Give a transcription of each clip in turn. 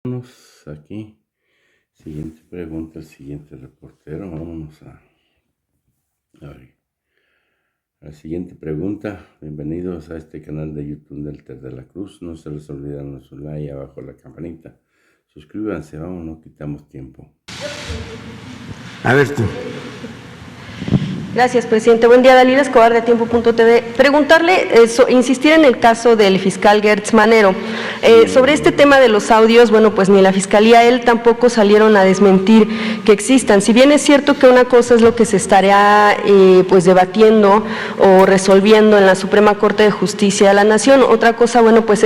Vámonos aquí. Siguiente pregunta, el siguiente reportero. Vámonos a ver. La siguiente pregunta. Bienvenidos a este canal de YouTube del Ter de la Cruz. No se les olvide darnos su like, abajo la campanita. Suscríbanse, vamos, no quitamos tiempo. A ver tú. Gracias, presidente. Buen día, Dalila Escobar de Tiempo.tv. Preguntarle, insistir en el caso del fiscal Gertz Manero. Sobre este tema de los audios, bueno, pues ni la Fiscalía, él tampoco salieron a desmentir que existan. Si bien es cierto que una cosa es lo que se estaría pues debatiendo o resolviendo en la Suprema Corte de Justicia de la Nación, otra cosa, bueno, pues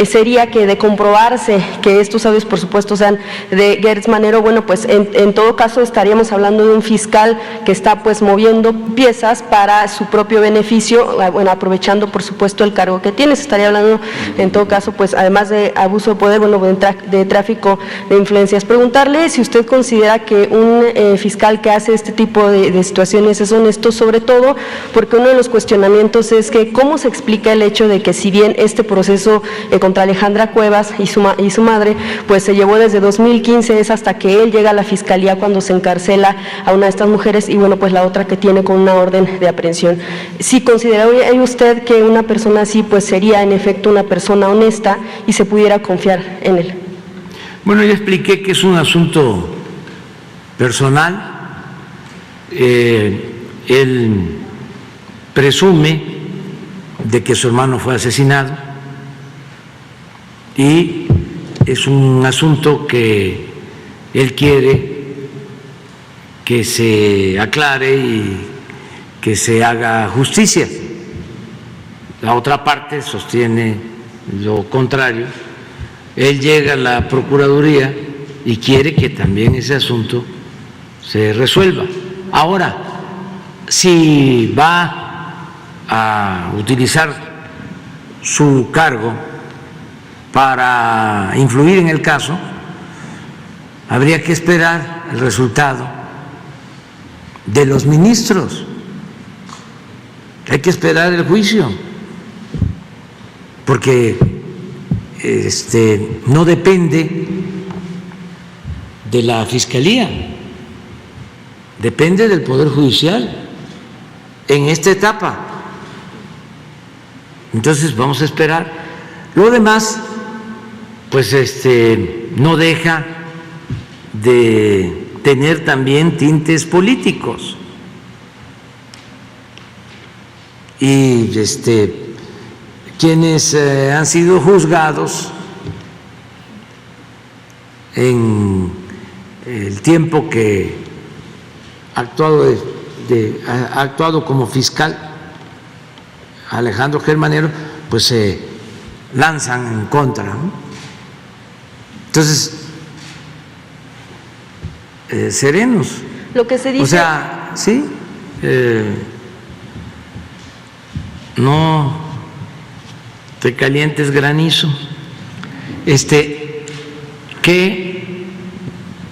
sería que de comprobarse que estos audios, por supuesto, sean de Gertz Manero, bueno, pues en todo caso estaríamos hablando de un fiscal que está pues moviendo piezas para su propio beneficio, bueno, aprovechando por supuesto el cargo que tiene. Se estaría hablando en todo caso pues además de abuso de poder, bueno, de tráfico de influencias. Preguntarle si usted considera que un fiscal que hace este tipo de situaciones es honesto, sobre todo porque uno de los cuestionamientos es que cómo se explica el hecho de que si bien este proceso contra Alejandra Cuevas y su madre pues se llevó desde 2015, es hasta que él llega a la Fiscalía cuando se encarcela a una de estas mujeres y bueno, pues la otra que tiene con una orden de aprehensión. ¿Sí consideraría usted que una persona así pues sería en efecto una persona honesta y se pudiera confiar en él? Bueno, ya expliqué que es un asunto personal. Él presume de que su hermano fue asesinado y es un asunto que él quiere que se aclare y que se haga justicia. La otra parte sostiene lo contrario. Él llega a la Procuraduría y quiere que también ese asunto se resuelva. Ahora, si va a utilizar su cargo para influir en el caso, habría que esperar el resultado de los ministros. Hay que esperar el juicio, porque no depende de la Fiscalía, depende del Poder Judicial en esta etapa. Entonces vamos a esperar. Lo demás, pues no deja de tener también tintes políticos y quienes han sido juzgados en el tiempo que ha actuado como fiscal Alejandro Gertz Manero, pues se lanzan en contra, ¿no? Entonces, serenos. Lo que se dice… O sea, sí, no te calientes granizo. Que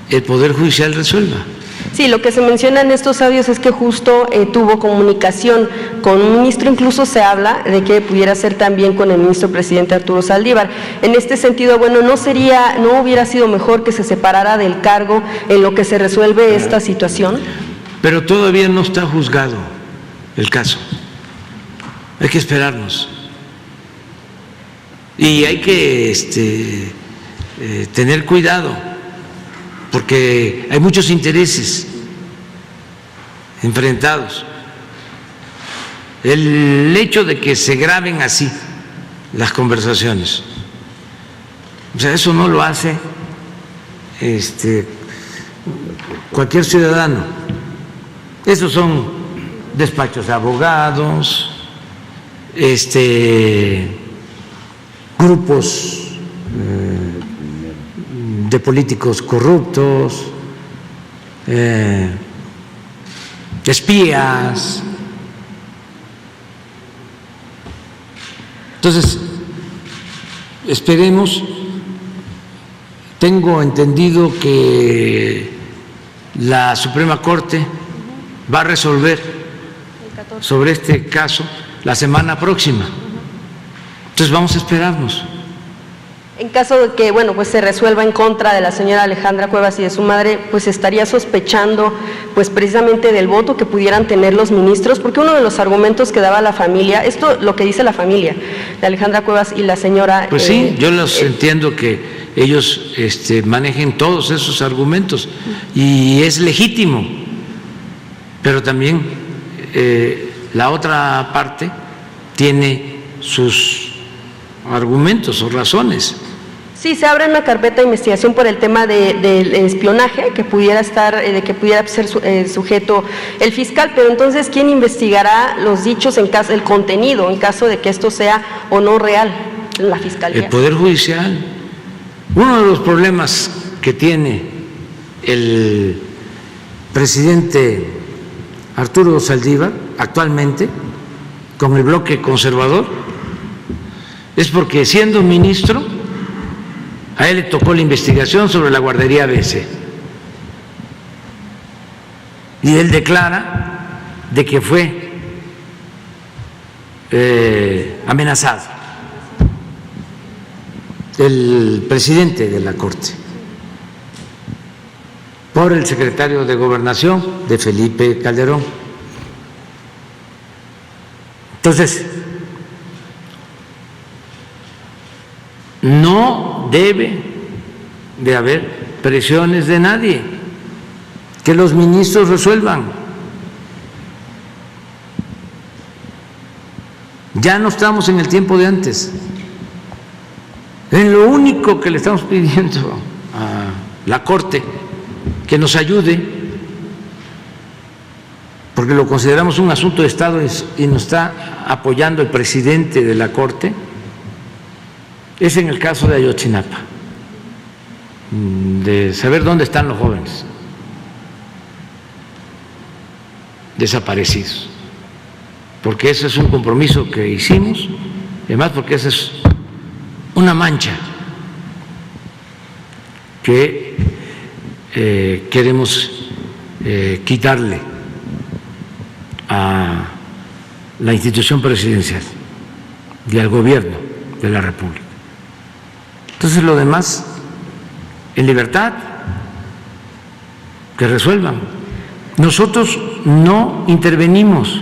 el Poder Judicial resuelva. Sí, lo que se menciona en estos audios es que justo tuvo comunicación con un ministro, incluso se habla de que pudiera ser también con el ministro presidente Arturo Saldívar. En este sentido, bueno, no hubiera sido mejor que se separara del cargo en lo que se resuelve esta situación. Pero todavía no está juzgado el caso. Hay que esperarnos. Y hay que tener cuidado, porque hay muchos intereses enfrentados. El hecho de que se graben así las conversaciones, o sea, eso no lo hace cualquier ciudadano. Esos son despachos de abogados, grupos de políticos corruptos, espías. Entonces, esperemos. Tengo entendido que la Suprema Corte va a resolver sobre este caso la semana próxima. Entonces vamos a esperarnos En caso de que, bueno, pues se resuelva en contra de la señora Alejandra Cuevas y de su madre, pues estaría sospechando, pues precisamente del voto que pudieran tener los ministros, porque uno de los argumentos que daba la familia, esto lo que dice la familia de Alejandra Cuevas y la señora... Pues sí, yo los entiendo que ellos manejen todos esos argumentos y es legítimo, pero también la otra parte tiene sus argumentos o razones. Sí, se abre una carpeta de investigación por el tema del espionaje que pudiera estar, de que pudiera ser sujeto el fiscal, pero entonces ¿quién investigará los dichos en caso, el contenido, en caso de que esto sea o no real? La fiscalía. El Poder Judicial. Uno de los problemas que tiene el presidente Arturo Saldívar actualmente con el bloque conservador es porque siendo ministro a él le tocó la investigación sobre la guardería ABC y él declara de que fue amenazado el presidente de la Corte por el secretario de Gobernación de Felipe Calderón. Entonces, no debe de haber presiones de nadie, que los ministros resuelvan. Ya no estamos en el tiempo de antes. En lo único que le estamos pidiendo a la Corte que nos ayude, porque lo consideramos un asunto de Estado y nos está apoyando el presidente de la Corte, es en el caso de Ayotzinapa, de saber dónde están los jóvenes desaparecidos, porque ese es un compromiso que hicimos, además porque esa es una mancha que queremos quitarle a la institución presidencial y al gobierno de la República. Entonces lo demás, en libertad, que resuelvan. Nosotros no intervenimos.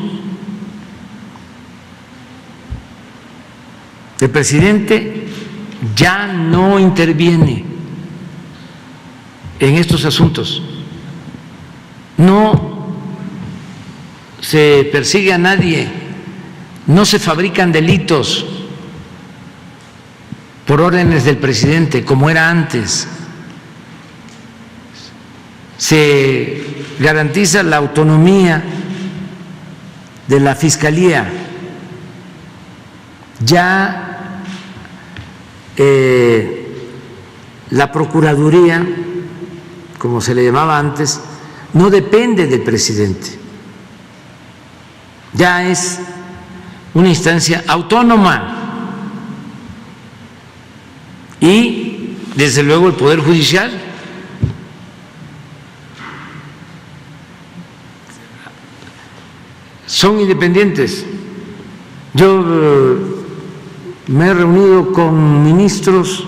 El presidente ya no interviene en estos asuntos. No se persigue a nadie, no se fabrican delitos por órdenes del presidente, como era antes. Se garantiza la autonomía de la Fiscalía. Ya la Procuraduría, como se le llamaba antes, no depende del presidente. Ya es una instancia autónoma. Y, desde luego, el Poder Judicial. Son independientes. Yo me he reunido con ministros,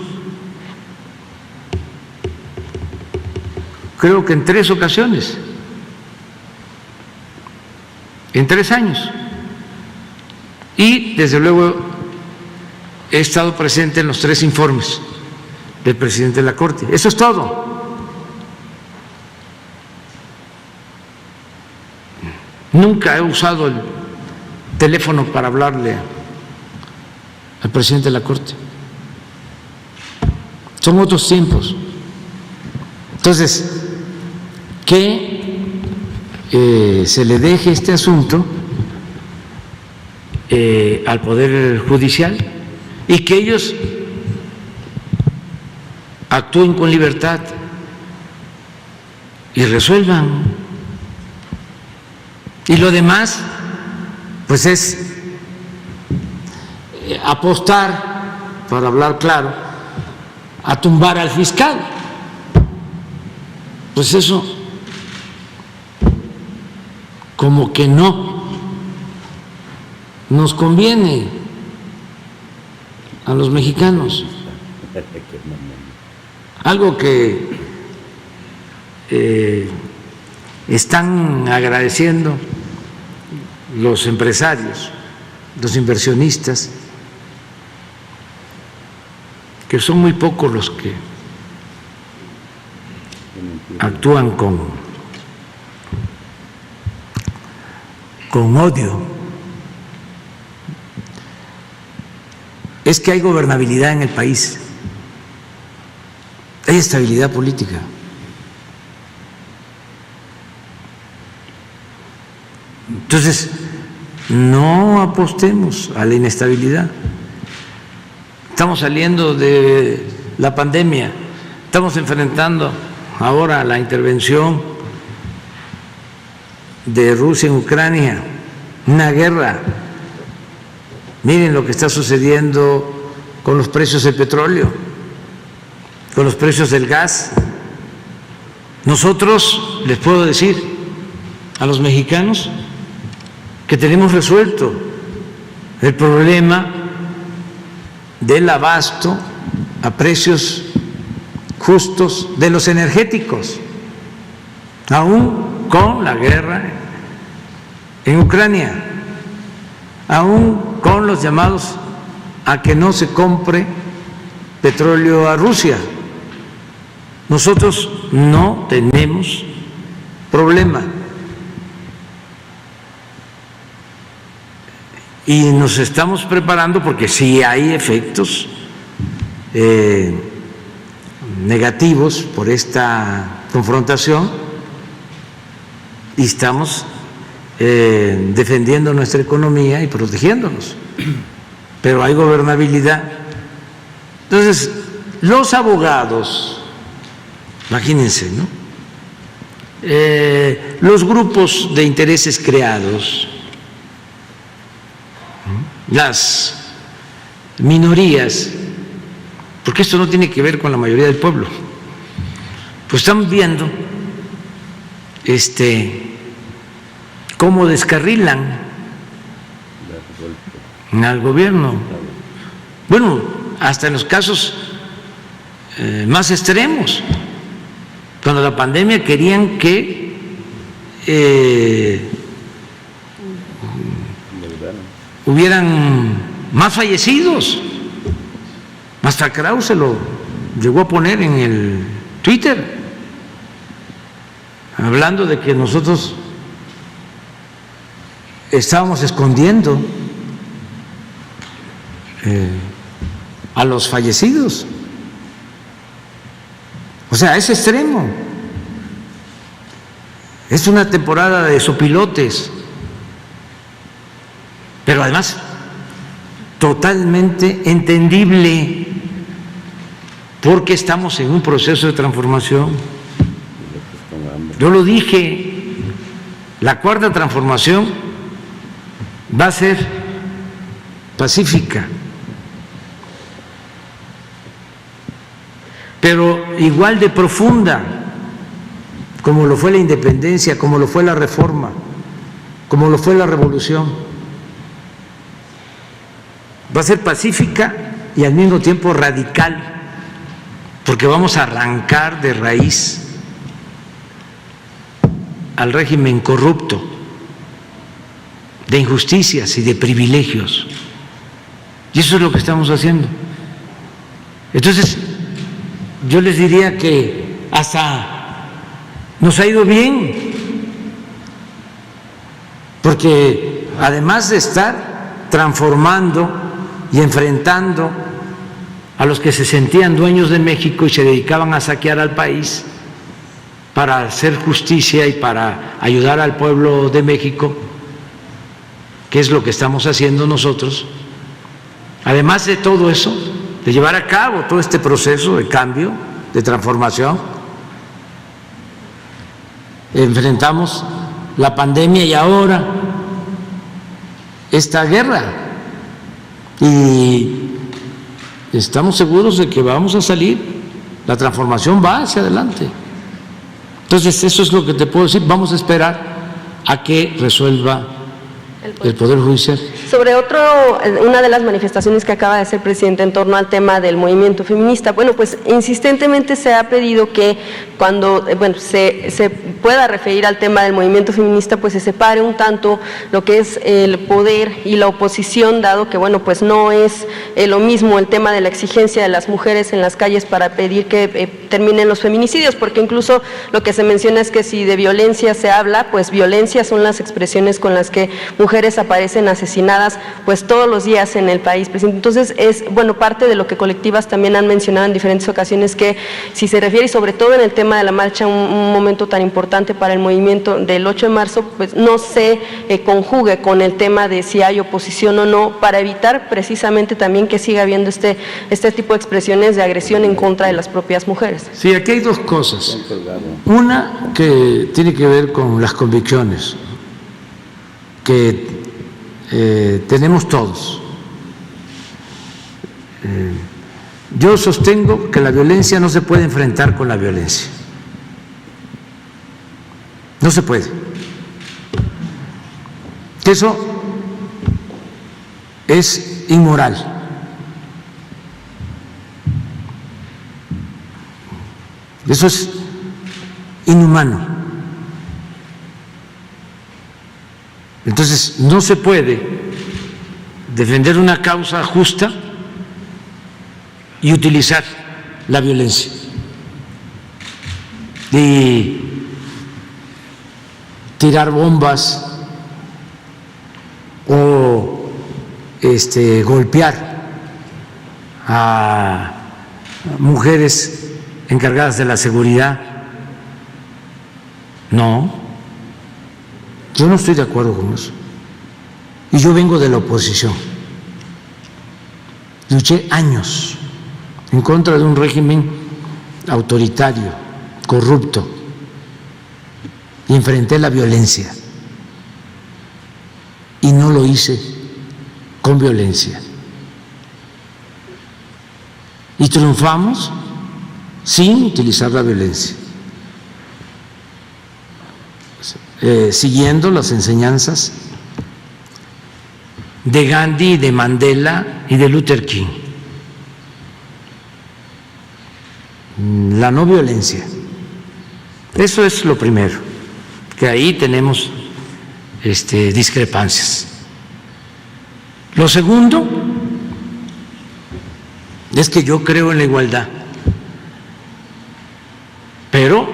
creo que en 3 ocasiones, en 3 años. Y, desde luego, he estado presente en los 3 informes del presidente de la Corte. Eso es todo. Nunca he usado el teléfono para hablarle al presidente de la Corte. Son otros tiempos. Entonces, que se le deje este asunto al Poder Judicial y que ellos actúen con libertad y resuelvan. Y lo demás, pues es apostar, para hablar claro, a tumbar al fiscal. Pues eso como que no nos conviene a los mexicanos. Algo que están agradeciendo los empresarios, los inversionistas, que son muy pocos los que actúan con odio, es que hay gobernabilidad en el país, hay estabilidad política. Entonces, no apostemos a la inestabilidad. Estamos saliendo de la pandemia, estamos enfrentando ahora la intervención de Rusia en Ucrania, una guerra. Miren lo que está sucediendo con los precios del petróleo, con los precios del gas. Nosotros, les puedo decir a los mexicanos que tenemos resuelto el problema del abasto a precios justos de los energéticos, aún con la guerra en Ucrania, aún con los llamados a que no se compre petróleo a Rusia. Nosotros no tenemos problema. Y nos estamos preparando porque sí hay efectos negativos por esta confrontación y estamos defendiendo nuestra economía y protegiéndonos, pero hay gobernabilidad. Entonces, los abogados, imagínense, ¿no? Los grupos de intereses creados, las minorías, porque esto no tiene que ver con la mayoría del pueblo, pues están viendo cómo descarrilan al gobierno. Bueno, hasta en los casos más extremos, cuando la pandemia querían que hubieran más fallecidos. Hasta Krause lo llegó a poner en el Twitter, hablando de que nosotros estábamos escondiendo a los fallecidos. O sea, a ese extremo. Es una temporada de sopilotes, pero además totalmente entendible, porque estamos en un proceso de transformación. Yo lo dije, la cuarta transformación va a ser pacífica, pero igual de profunda, como lo fue la independencia, como lo fue la reforma, como lo fue la revolución. Va a ser pacífica y al mismo tiempo radical, porque vamos a arrancar de raíz al régimen corrupto, de injusticias y de privilegios. Y eso es lo que estamos haciendo. Entonces, yo les diría que hasta nos ha ido bien, porque además de estar transformando y enfrentando a los que se sentían dueños de México y se dedicaban a saquear al país para hacer justicia y para ayudar al pueblo de México, que es lo que estamos haciendo nosotros, además de todo eso, de llevar a cabo todo este proceso de cambio, de transformación, enfrentamos la pandemia y ahora esta guerra. Y estamos seguros de que vamos a salir, la transformación va hacia adelante. Entonces, eso es lo que te puedo decir. Vamos a esperar a que resuelva el Poder Judicial. Sobre una de las manifestaciones que acaba de hacer el presidente en torno al tema del movimiento feminista, bueno, pues insistentemente se ha pedido que cuando se pueda referir al tema del movimiento feminista, pues se separe un tanto lo que es el poder y la oposición, dado que, bueno, pues no es lo mismo el tema de la exigencia de las mujeres en las calles para pedir que terminen los feminicidios, porque incluso lo que se menciona es que si de violencia se habla, pues violencia son las expresiones con las que mujeres aparecen asesinadas pues todos los días en el país, presidente. Entonces es, bueno, parte de lo que colectivas también han mencionado en diferentes ocasiones, que si se refiere, y sobre todo en el tema de la marcha, un momento tan importante para el movimiento del 8 de marzo, pues no se conjugue con el tema de si hay oposición o no, para evitar precisamente también que siga habiendo este tipo de expresiones de agresión en contra de las propias mujeres. Sí, aquí hay dos cosas. Una que tiene que ver con las convicciones que tenemos todos. Yo sostengo que la violencia no se puede enfrentar con la violencia. No se puede. Eso es inmoral. Eso es inhumano. Entonces, no se puede defender una causa justa y utilizar la violencia. Y tirar bombas o golpear a mujeres encargadas de la seguridad. No, yo no estoy de acuerdo con eso. Y yo vengo de la oposición. Luché años en contra de un régimen autoritario, corrupto, y enfrenté la violencia. Y no lo hice con violencia. Y triunfamos sin utilizar la violencia, siguiendo las enseñanzas de Gandhi, de Mandela y de Luther King. La no violencia. Eso es lo primero, que ahí tenemos discrepancias. Lo segundo es que yo creo en la igualdad, pero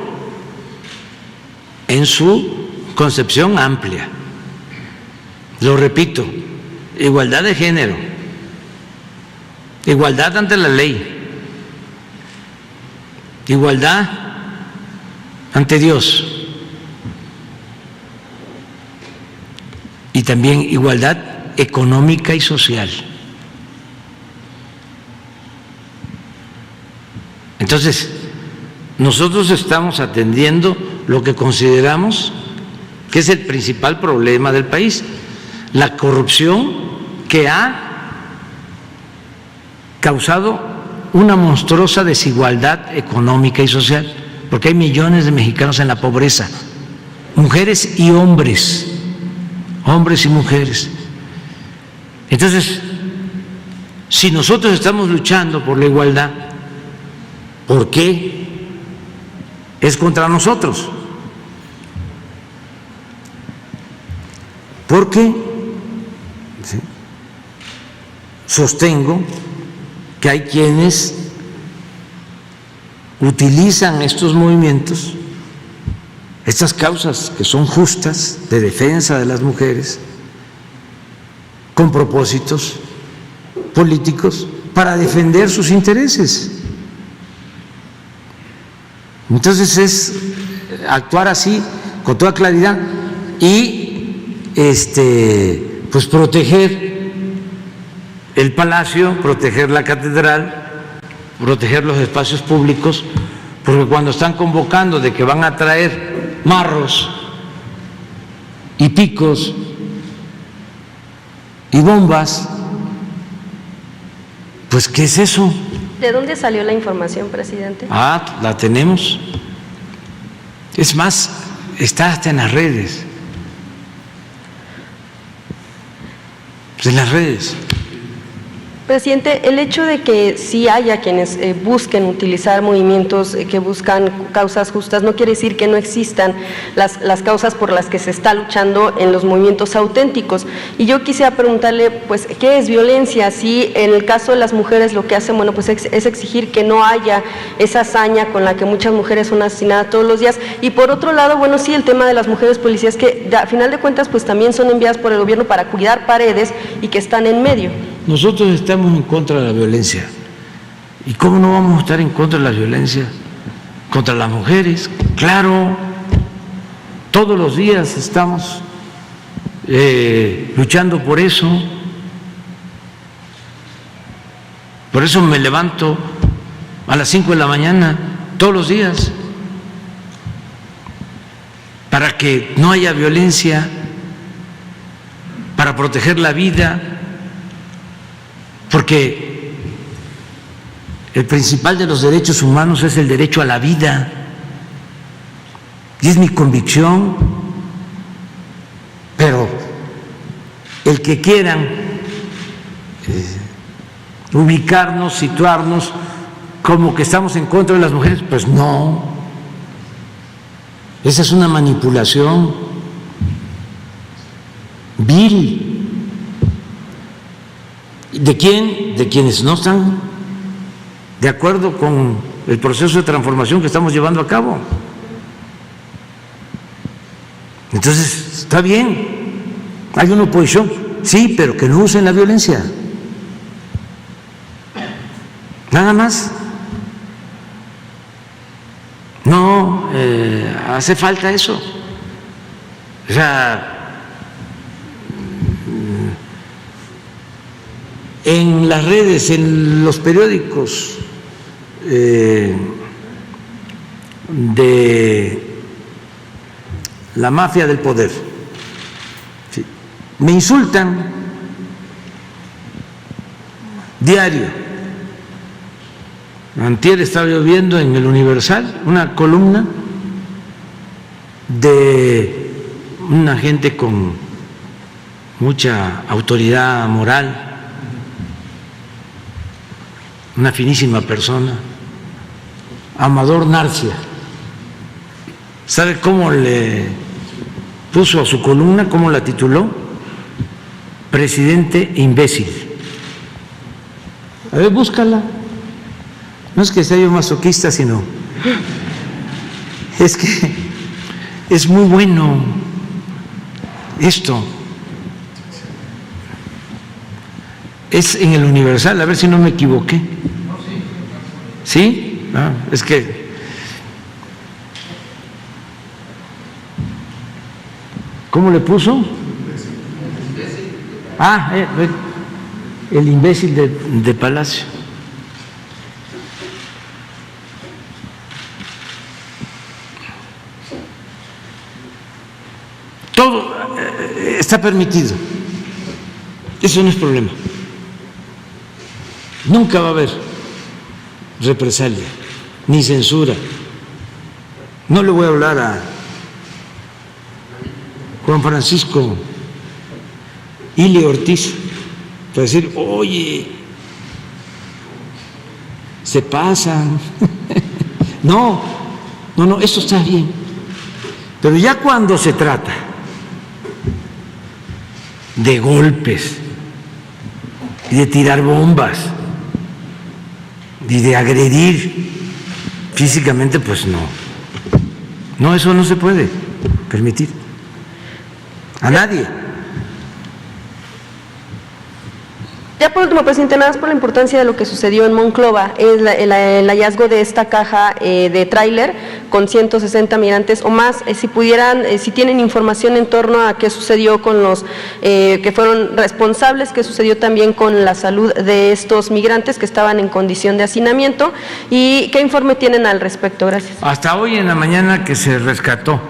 en su concepción amplia. Lo repito, igualdad de género, igualdad ante la ley, igualdad ante Dios y también igualdad económica y social. Entonces, nosotros estamos atendiendo lo que consideramos que es el principal problema del país, la corrupción que ha causado una monstruosa desigualdad económica y social, porque hay millones de mexicanos en la pobreza, mujeres y hombres, hombres y mujeres. Entonces, si nosotros estamos luchando por la igualdad, ¿por qué es contra nosotros? Porque sostengo que hay quienes utilizan estos movimientos, estas causas que son justas de defensa de las mujeres, con propósitos políticos para defender sus intereses. Entonces es actuar así con toda claridad y pues proteger el palacio, proteger la catedral, proteger los espacios públicos, porque cuando están convocando de que van a traer marros y picos y bombas, pues ¿qué es eso? ¿De dónde salió la información, presidente? La tenemos. Es más, está hasta en las redes. en las redes. Presidente, el hecho de que sí haya quienes busquen utilizar movimientos que buscan causas justas no quiere decir que no existan las causas por las que se está luchando en los movimientos auténticos. Y yo quisiera preguntarle, pues, ¿qué es violencia? Si en el caso de las mujeres lo que hacen, bueno, pues es exigir que no haya esa hazaña con la que muchas mujeres son asesinadas todos los días. Y por otro lado, bueno, sí, el tema de las mujeres policías que a final de cuentas pues también son enviadas por el gobierno para cuidar paredes y que están en medio. Nosotros estamos en contra de la violencia. ¿Y cómo no vamos a estar en contra de la violencia contra las mujeres? Claro, todos los días estamos luchando por eso. Por eso me levanto a las 5 de la mañana todos los días, para que no haya violencia, para proteger la vida, porque el principal de los derechos humanos es el derecho a la vida, y es mi convicción. Pero el que quieran ubicarnos, situarnos como que estamos en contra de las mujeres, pues no, esa es una manipulación vil. ¿De quién? De quienes no están de acuerdo con el proceso de transformación que estamos llevando a cabo. Entonces, está bien, hay una oposición, sí, pero que no usen la violencia. Nada más. No hace falta eso. O sea, en las redes, en los periódicos de la mafia del poder, ¿sí?, me insultan diario. Antier estaba yo viendo en el Universal una columna de una gente con mucha autoridad moral, una finísima persona, Amador Narcia. ¿Sabe cómo le puso a su columna? ¿Cómo la tituló? Presidente imbécil. A ver, búscala. No es que sea yo masoquista, sino es que es muy bueno esto. Es en el Universal, a ver si no me equivoqué. ¿Sí? Ah, es que ¿cómo le puso? Ah, el imbécil de Palacio. Todo está permitido. Eso no es problema. Nunca va a haber represalia ni censura. No le voy a hablar a Juan Francisco Ili Ortiz para decir, oye, se pasan. No, eso está bien. Pero ya cuando se trata de golpes y de tirar bombas y de agredir físicamente, pues no, eso no se puede permitir a nadie. Ya por último, presidente, nada más por la importancia de lo que sucedió en Monclova, es el hallazgo de esta caja de tráiler con 160 migrantes o más. Si pudieran, si tienen información en torno a qué sucedió con los que fueron responsables, qué sucedió también con la salud de estos migrantes que estaban en condición de hacinamiento, y qué informe tienen al respecto. Gracias. Hasta hoy en la mañana que se rescató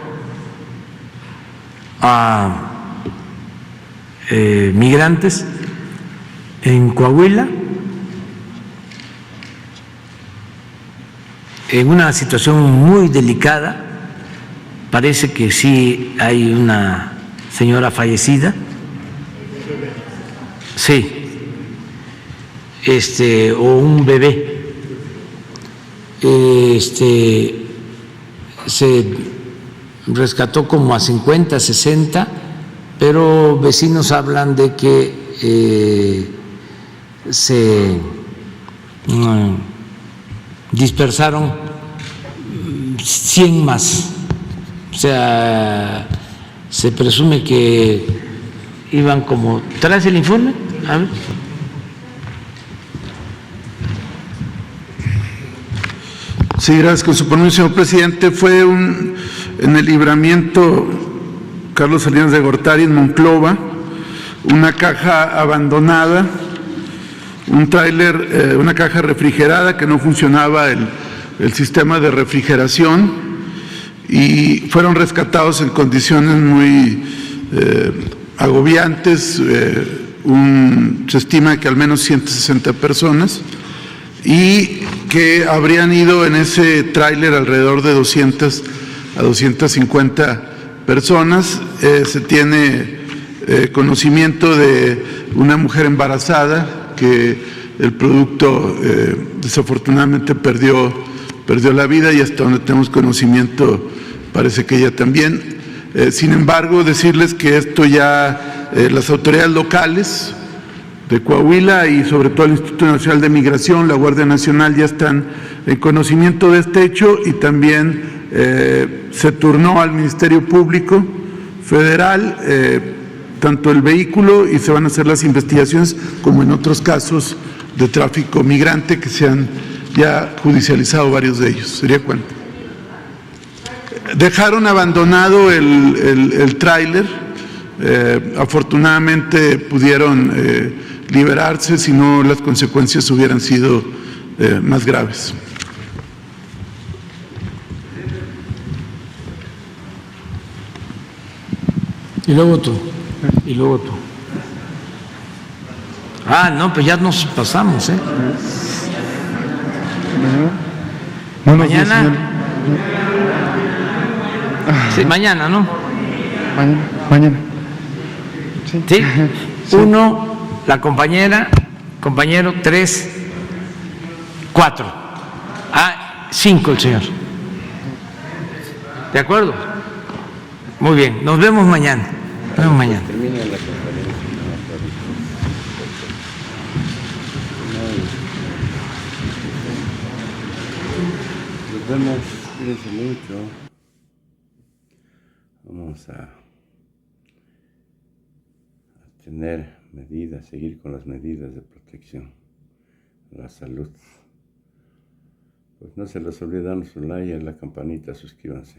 a migrantes en Coahuila, en una situación muy delicada. Parece que sí hay una señora fallecida, Sí, o un bebé. Se rescató como a 50, 60, pero vecinos hablan de que se dispersaron 100 más. O sea, se presume que iban como... ¿Traes el informe? A ver. Sí, gracias. Con su permiso, señor presidente, fue en el libramiento Carlos Salinas de Gortari, en Monclova, una caja abandonada, un tráiler, una caja refrigerada que no funcionaba el sistema de refrigeración, y fueron rescatados en condiciones muy agobiantes. Se estima que al menos 160 personas, y que habrían ido en ese tráiler alrededor de 200 a 250 personas. Se tiene conocimiento de una mujer embarazada que el producto desafortunadamente perdió la vida, y hasta donde tenemos conocimiento parece que ella también. Sin embargo, decirles que esto ya las autoridades locales de Coahuila y sobre todo el Instituto Nacional de Migración, la Guardia Nacional, ya están en conocimiento de este hecho, y también se turnó al Ministerio Público Federal tanto el vehículo, y se van a hacer las investigaciones como en otros casos de tráfico migrante que se han ya judicializado varios de ellos. ¿Sería cuánto? Dejaron abandonado el tráiler. Afortunadamente pudieron liberarse, si no las consecuencias hubieran sido más graves. Y luego tú. No, pues ya nos pasamos, ¿eh? Mañana. Sí, mañana, ¿no? Mañana. Sí. 1, la compañero, 3, 4. 5 el señor. ¿De acuerdo? Muy bien, nos vemos mañana. Termina la conferencia. Nos vemos, cuídense mucho. Vamos a tener medidas, seguir con las medidas de protección a la salud. Pues no se les olvide darnos un like, a la campanita, suscríbanse.